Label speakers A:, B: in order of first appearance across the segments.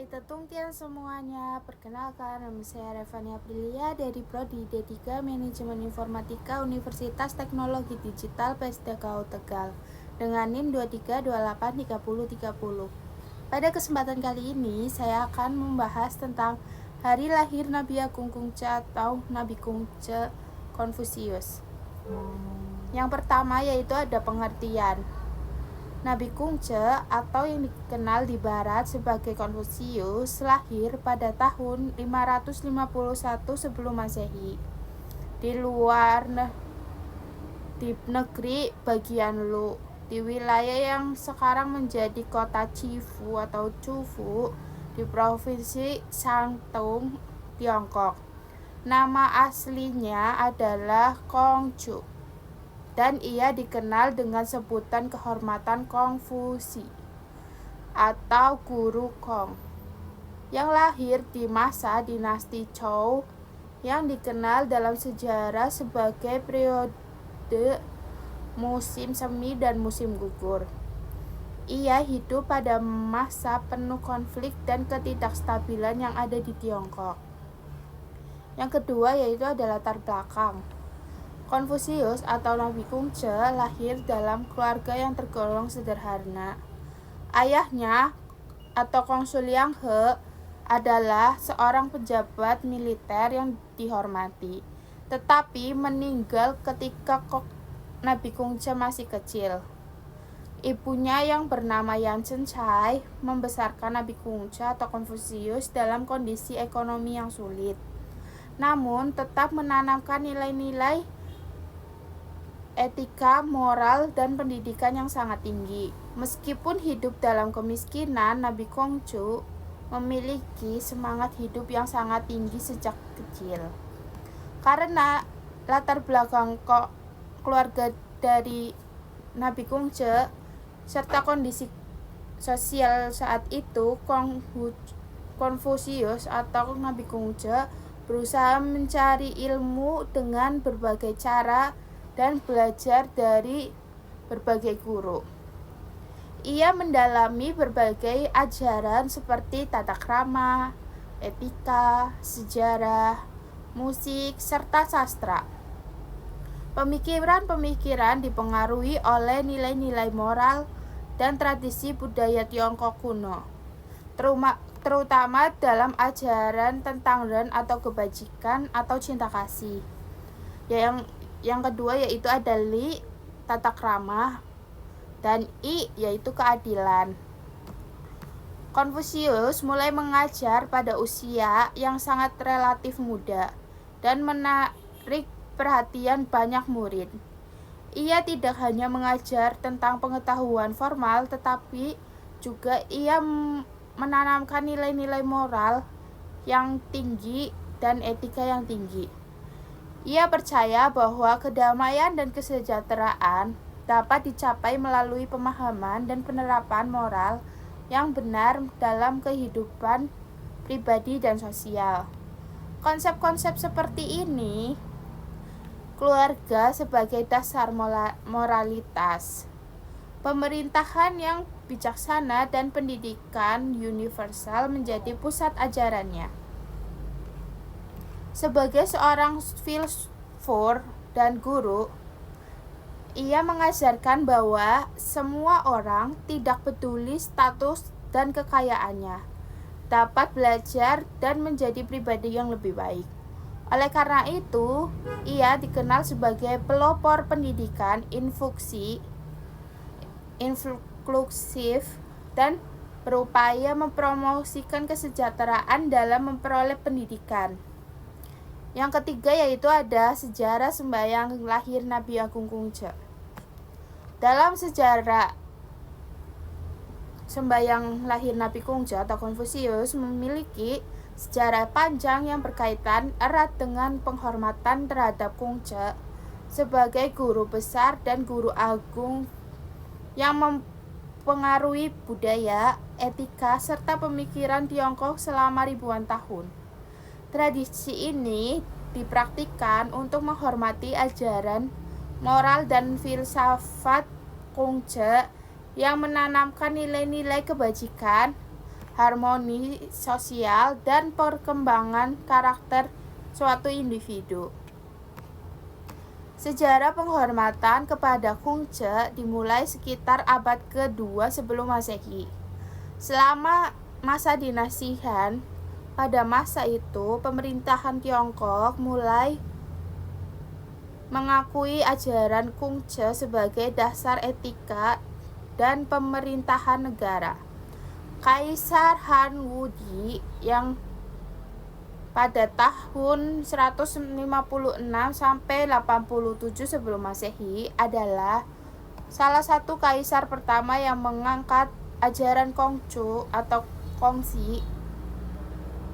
A: Hai Tetungtian semuanya, perkenalkan nama saya Revani Aprilia dari Prodi D3 Manajemen Informatika Universitas Teknologi Digital PSDKU Tegal dengan NIM 23283030. Pada kesempatan kali ini saya akan membahas tentang hari lahir Nabi Agung Kungce atau Nabi Kungce Konfusius. Yang pertama yaitu ada pengertian. Nabi Kungce atau yang dikenal di barat sebagai Konfusius lahir pada tahun 551 sebelum Masehi di negeri bagian Lu di wilayah yang sekarang menjadi kota Chifu atau Chufu di provinsi Shantung, Tiongkok. Nama aslinya adalah Kongcu dan ia dikenal dengan sebutan kehormatan Kongfusi atau Guru Kong, yang lahir di masa dinasti Zhou yang dikenal dalam sejarah sebagai periode musim semi dan musim gugur. Ia hidup pada masa penuh konflik dan ketidakstabilan yang ada di Tiongkok. Yang kedua yaitu adalah latar belakang. Konfusius atau Nabi Kungce lahir dalam keluarga yang tergolong sederhana. Ayahnya atau Kongsu Liang He adalah seorang pejabat militer yang dihormati, tetapi meninggal ketika Nabi Kungce masih kecil. Ibunya yang bernama Yan Chen-chai membesarkan Nabi Kungce atau Konfusius dalam kondisi ekonomi yang sulit, namun tetap menanamkan nilai-nilai etika, moral, dan pendidikan yang sangat tinggi. Meskipun hidup dalam kemiskinan, Nabi Kongcu memiliki semangat hidup yang sangat tinggi sejak kecil. Karena latar belakang keluarga dari Nabi Kongcu serta kondisi sosial saat itu, Konfusius atau Nabi Kongcu berusaha mencari ilmu dengan berbagai cara dan belajar dari berbagai guru. Ia mendalami berbagai ajaran seperti tata krama, etika, sejarah, musik, serta sastra. Pemikiran-pemikiran dipengaruhi oleh nilai-nilai moral dan tradisi budaya Tiongkok kuno, terutama dalam ajaran tentang Ren atau kebajikan atau cinta kasih. Yang kedua yaitu ada Li, tata krama, dan I yaitu keadilan. Konfusius mulai mengajar pada usia yang sangat relatif muda dan menarik perhatian banyak murid. Ia tidak hanya mengajar tentang pengetahuan formal, tetapi juga ia menanamkan nilai-nilai moral yang tinggi dan etika yang tinggi. Ia percaya bahwa kedamaian dan kesejahteraan dapat dicapai melalui pemahaman dan penerapan moral yang benar dalam kehidupan pribadi dan sosial. Konsep-konsep seperti ini, keluarga sebagai dasar moralitas, pemerintahan yang bijaksana, dan pendidikan universal menjadi pusat ajarannya. Sebagai seorang filsuf dan guru, ia mengajarkan bahwa semua orang, tidak peduli status dan kekayaannya, dapat belajar dan menjadi pribadi yang lebih baik. Oleh karena itu, ia dikenal sebagai pelopor pendidikan inklusif dan berupaya mempromosikan kesejahteraan dalam memperoleh pendidikan. Yang ketiga yaitu ada sejarah sembahyang lahir Nabi Agung Kungce. Dalam sejarah sembahyang lahir Nabi Kungce atau Konfusius memiliki sejarah panjang yang berkaitan erat dengan penghormatan terhadap Kungce sebagai guru besar dan guru agung yang mempengaruhi budaya, etika, serta pemikiran Tiongkok selama ribuan tahun. Tradisi ini dipraktikkan untuk menghormati ajaran moral dan filsafat Kungce yang menanamkan nilai-nilai kebajikan, harmoni sosial, dan perkembangan karakter suatu individu. Sejarah penghormatan kepada Kungce dimulai sekitar abad ke-2 sebelum Masehi. Selama masa dinasti Han, pada masa itu pemerintahan Tiongkok mulai mengakui ajaran Kungce sebagai dasar etika dan pemerintahan negara. Kaisar Han Wudi yang pada tahun 156 sampai 87 sebelum Masehi adalah salah satu kaisar pertama yang mengangkat ajaran Konghucu atau Kongxi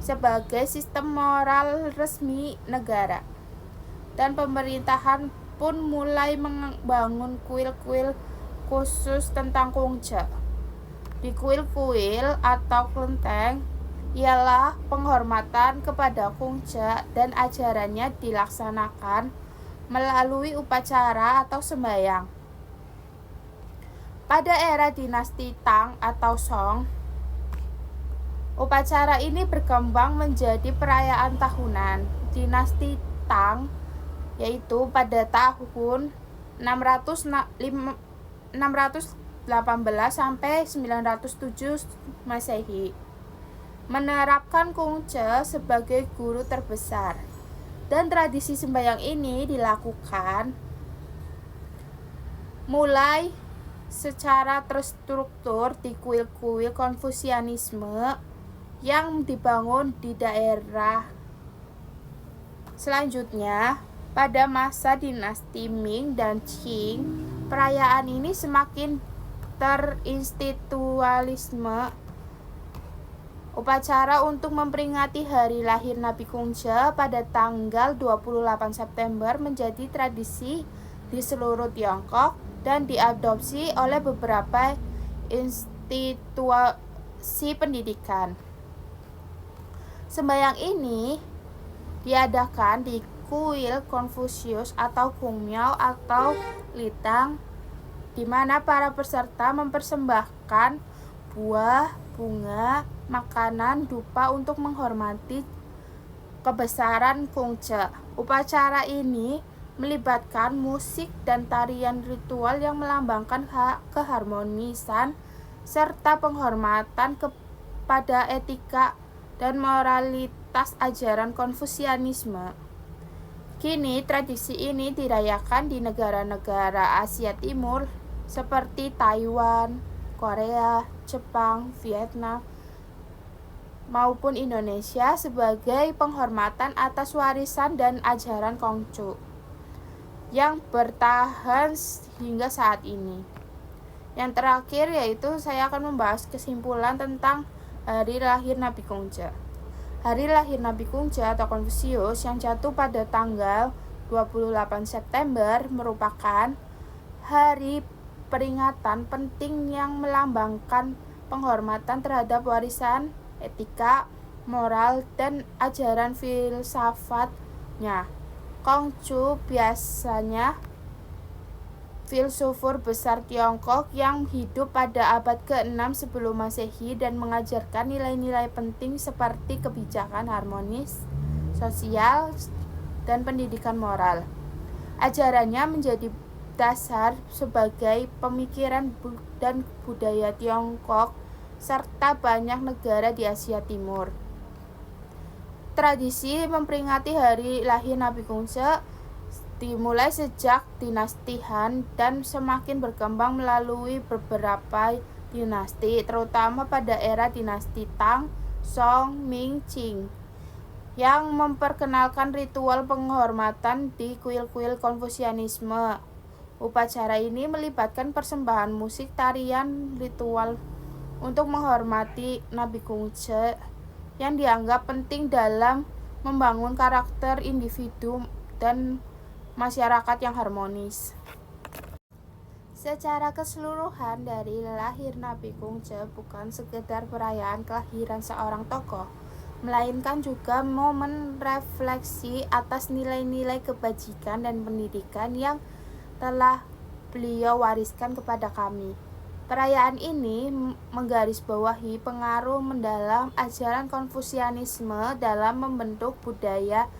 A: sebagai sistem moral resmi negara. Dan pemerintahan pun mulai membangun kuil-kuil khusus tentang Kungce. Di kuil-kuil atau kelenteng ialah penghormatan kepada Kungce dan ajarannya dilaksanakan melalui upacara atau sembahyang. Pada era dinasti Tang atau Song, upacara ini berkembang menjadi perayaan tahunan. Dinasti Tang yaitu pada tahun 618 sampai 907 Masehi menerapkan Kungce sebagai guru terbesar, dan tradisi sembahyang ini dilakukan mulai secara terstruktur di kuil-kuil Konfusianisme yang dibangun di daerah. Selanjutnya, pada masa dinasti Ming dan Qing, perayaan ini semakin terinstitualisme. Upacara untuk memperingati hari lahir Nabi Kungce pada tanggal 28 September menjadi tradisi di seluruh Tiongkok dan diadopsi oleh beberapa institusi pendidikan. Sembahyang ini diadakan di kuil Konfusius atau Kungmiao atau Litang, di mana para peserta mempersembahkan buah, bunga, makanan, dupa untuk menghormati kebesaran Kungce. Upacara ini melibatkan musik dan tarian ritual yang melambangkan keharmonisan serta penghormatan kepada etika dan moralitas ajaran Konfusianisme. Kini tradisi ini dirayakan di negara-negara Asia Timur seperti Taiwan, Korea, Jepang, Vietnam, maupun Indonesia sebagai penghormatan atas warisan dan ajaran Konghucu yang bertahan hingga saat ini. Yang terakhir yaitu saya akan membahas kesimpulan tentang hari lahir Nabi Kungce. Hari lahir Nabi Kungce atau Konfusius yang jatuh pada tanggal 28 September merupakan hari peringatan penting yang melambangkan penghormatan terhadap warisan, etika, moral, dan ajaran filsafatnya. Konghucu biasanya filsufur besar Tiongkok yang hidup pada abad ke-6 sebelum Masehi dan mengajarkan nilai-nilai penting seperti kebijakan harmonis, sosial, dan pendidikan moral. Ajarannya menjadi dasar sebagai pemikiran dan budaya Tiongkok serta banyak negara di Asia Timur. Tradisi memperingati hari lahir Nabi Kungce dimulai sejak dinasti Han dan semakin berkembang melalui beberapa dinasti, terutama pada era dinasti Tang, Song, Ming, Qing, yang memperkenalkan ritual penghormatan di kuil-kuil Konfusianisme. Upacara ini melibatkan persembahan musik, tarian, ritual untuk menghormati Nabi Kungce yang dianggap penting dalam membangun karakter individu dan masyarakat yang harmonis. Secara keseluruhan, dari lahir Nabi Kungce bukan sekedar perayaan kelahiran seorang tokoh, melainkan juga momen refleksi atas nilai-nilai kebajikan dan pendidikan yang telah beliau wariskan kepada kami. Perayaan ini menggarisbawahi pengaruh mendalam ajaran Konfusianisme dalam membentuk budaya,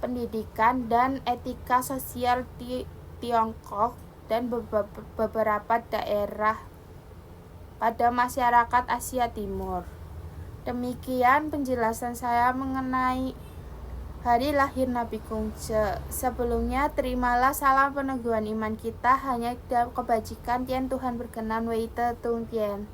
A: pendidikan, dan etika sosial di Tiongkok dan beberapa daerah pada masyarakat Asia Timur. Demikian penjelasan saya mengenai hari lahir Nabi Kungce. Sebelumnya, terimalah salam peneguhan iman kita hanya dalam kebajikan Tian Tuhan berkenan Wei Te Tung Tian.